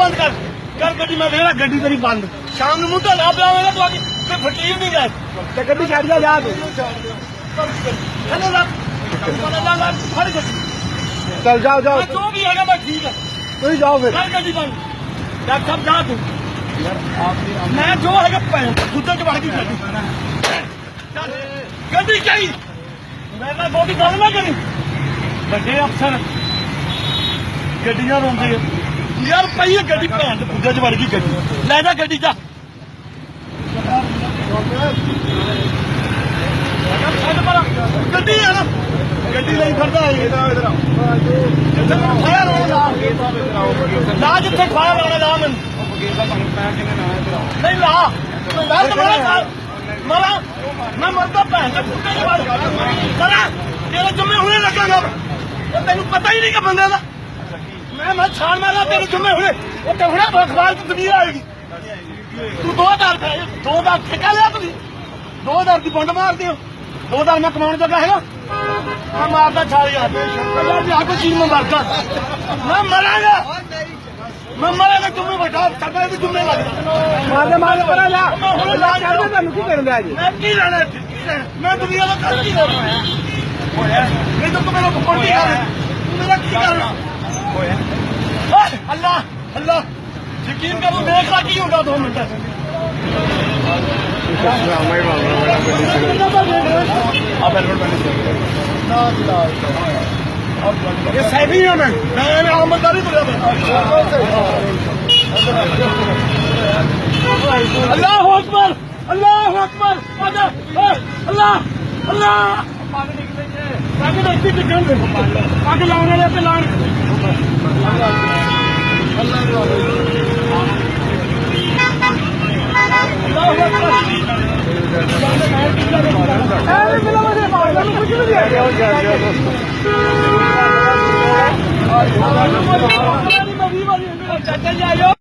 बंद कर गड्डी मैं देख गड्डी तेरी बंद शाम ਨੂੰ ਮੁੱਦਾ ਲਾ ਪਿਆਵੇਂਗਾ ਤੂੰ ਆਗੇ ਤੇ ਫੱਟੀ ਨਹੀਂ ਜਾਏ ਤੇ ਗੱਡੀ ਛੱਡ ਜਾ ਤੂੰ ਚਲੋ ਲਾ ਲਾ ਫੜ ਗੱਡੀ चल जाओ जाओ जो भी है मैं ठीक है तुम जाओ फिर गड्डी बंद डॉक्टर साहब जा तू मैं जो है दूधे च बढ़ गई गड्डी चाहिए मैं बहुत गल ना करी बड़े अफसर गड्डियां रोंदे यार पई गड्डी भैन दूधे च बढ़ गई गड्डी लै जा गड्डी जा गड्डी है ना गड्डी नहीं फरदा ला जिथे फायर आने ला मैं नहीं ला मरा मैं मरदा भैन मरा तेरे जुम्मे हुए लगेगा तेन पता ही नहीं कि बंदे का मैं छान मारा तेरे जुम्मे हुए हुए अखबार की दुनिया आएगी तू 2000 ठेका लिया तुम 2000 की बंड मारते हो 2000 मैं कमाने जगह है मैं मारता 4000 आको चीज में मारता मैं मरागा तुम्हें बैठा सकता भी तुम्हें लगता मारे परा ला की कर लिया जी मैं की लेना मैं दुनिया का कर की करना नहीं तो तुम्हें लोग कौन कर मेरा की करना अल्लाह अल्लाह यकीन करो देख रहा की होगा 2 मिनट ये सही है मैं आमदनी अल्लाह अकबर अल्लाह अकबर अल्लाह अल्लाह आगे लाने वाले लान चाचा जी आयो